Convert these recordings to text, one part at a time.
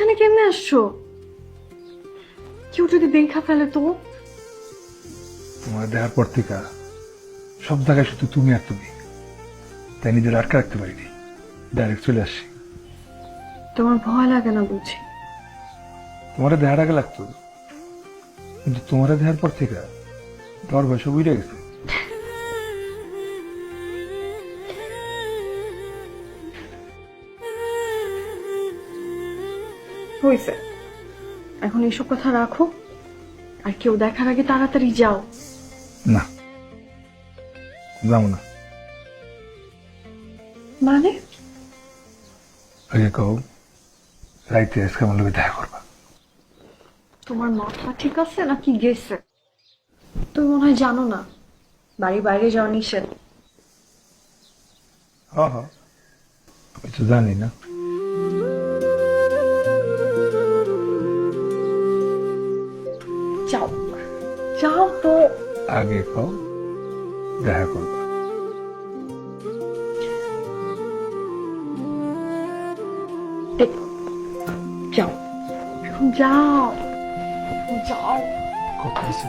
এখানে কেমনে আসছো? কেউ যদি দেখা ফেলে তো? তোমার দেখার পর থেকে সব জায়গায় শুধু তুমি আর তুমি, তাই নিজের আটকে রাখতে পারিনি, ডাইরেক্ট চলে আসছি। তোমার ভয় লাগে না বুঝি? তোমার দেখার আগে লাগতো, কিন্তু তোমার দেখার পর থেকে ডর ভয় সব উড়ে গেছে। হয়েছে, এখন এসব কথা রাখো, আর কেউ দেখার আগে তাড়াতাড়ি যাও। না, যাবো না। মানে? আগে কও, রাইতে আজকে আমার লোকে দেখা করবা। তোমার মাথা ঠিক আছে নাকি গেছে? তুমি মনে হয় জানো না, বাড়ি বাইরে যাওয়া নিষেধ। হ্যাঁ হ্যাঁ, আমি তো জানি না। যাও, যাও তো। আগে কও, দেখা করবা। দেখো, যাও, এখন যাও, যাও। কথা দিচ্ছি।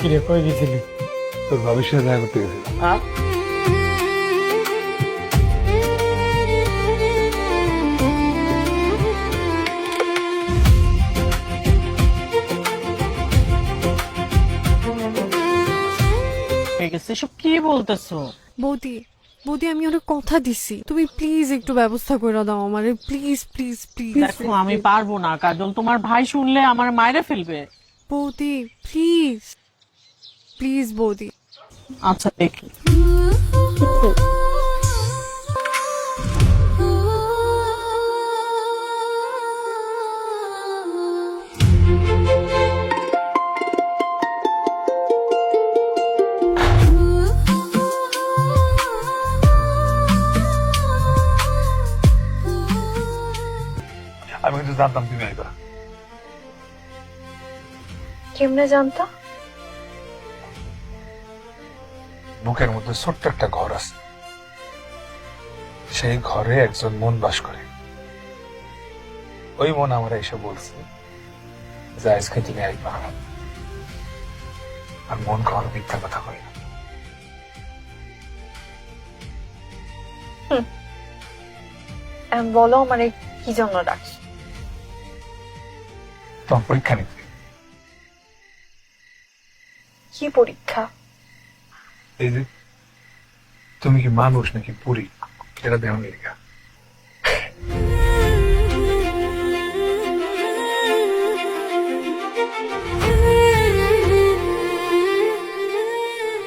কিরে কই গেছিলি? তোর ভাবির সাথে দেখা করতে গেছিলাম। হয়ে গেছে, এসব কি বলতেছো? বৌদি, বৌদি আমি অনেক কথা দিছি, তুমি প্লিজ একটু ব্যবস্থা করে দাও আমারে, প্লিজ প্লিজ প্লিজ। দেখো আমি পারবো না কাজল, তোমার ভাই শুনলে আমার মায়েরে ফেলবে। বৌদি প্লিজ প্লিজ বৌদি। আচ্ছা দেখি। আমি কিন্তু জানতাম তুমি আইবা। কেমনে জানতা? বুকের মধ্যে ছোট্ট একটা ঘর আছে, সেই ঘরে একজন মন বাস করে। ওই মন আমার এসে বলছে যে আজকে তুমি আইবা। আর মন কখনো মিথ্যা কথা কয় না। বলো মানে কি জন্য ডাকছো? তোমার পরীক্ষা নিতে। কি পরীক্ষা? এই যে তুমি কি মানুষ নাকি পুরী, এটা দেহ নিরিখা।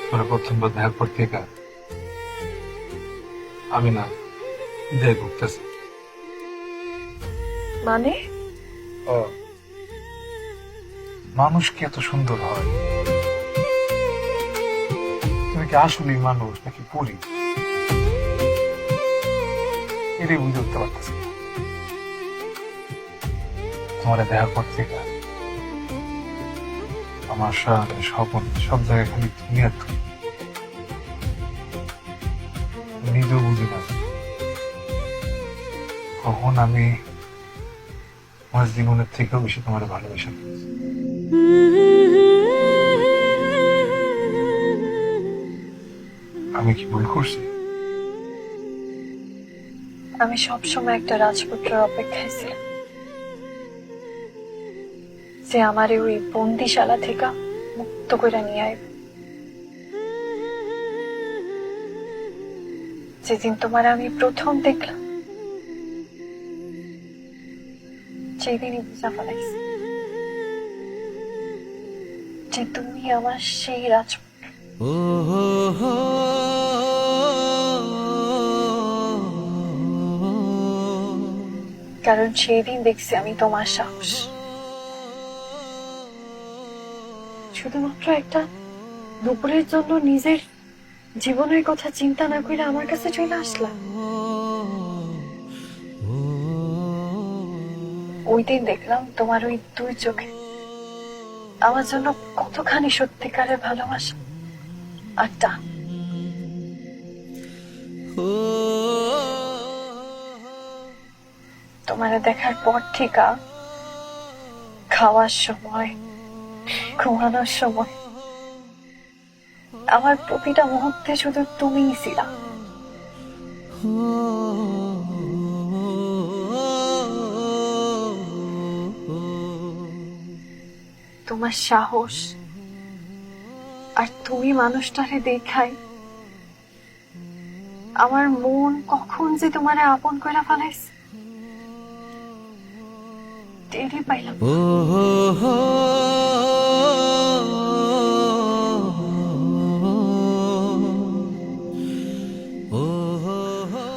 তোরা প্রথমবার দেখার পর থেকে আমি না দেহ ঘুরতেছি। মানে? ও, মানুষ কি এত সুন্দর হয়? তুমি কি আসলেই মানুষ নাকি পুরী, এটাই বুঝে উঠতে পারতেছি না। তোমার দেখার পর থেকে আমার সারা স্বপন সব জায়গায় খালি তুমি আর তুমি। নিজেও বুঝি না কখন আমি আমার জীবনের থেকেও বেশি তোমার ভালোবাসা পেয়েছি। আমি কি ভুল করছি? আমি সবসময় একটা রাজপুত্রের অপেক্ষায় ছিলাম, যে আমার ওই বন্দিশালা থেকে মুক্ত করে নিয়ে আইবে। যেদিন তোমার আমি প্রথম দেখলাম, সেদিনই বুঝা ফেলাইছি যে তুমি আমার সেই রাজপুত্র। কারণ সেই দিন দেখছি আমি তোমার সাহস, শুধুমাত্র একটা দুপুরের জন্য নিজের জীবনের কথা চিন্তা না করে আমার কাছে চলে আসলা। ওই দিন দেখলাম তোমার ওই দুই চোখে আমার জন্য কতখানি সত্যিকারের ভালোবাসা আর টান। তোমারে দেখার পর থেকে খাওয়ার সময়, ঘুমানোর সময় আমার প্রতিটা মুহূর্তে শুধু তুমিই ছিলা। তোমার সাহস আর তুমি মানুষটারে দেখাই আমার মন কখন যে তোমারে আপন করে ফেলাইছে টেরই পাইলাম।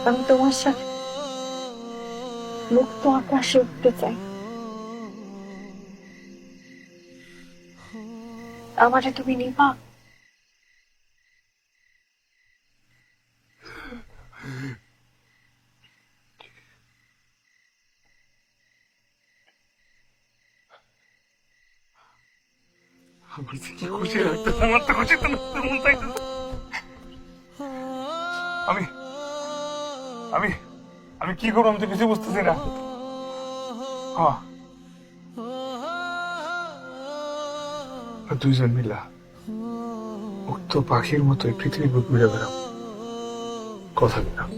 আমি তোমার সাথে মুক্ত আকাশে উঠতে চাই। আমারে তুমি নিবা? আমার যে কি খুশি লাগতেছে, আমার তো খুশিতে নাচতে মন চাইতেছে। আমি আমি আমি কি করবো, আমি তো কিছু বুঝতেছি না। হ্যাঁ, দুইজন মিলা মুক্ত পাখির মতো এই পৃথিবী ঘুরে বেড়াবো, কথা দিলাম।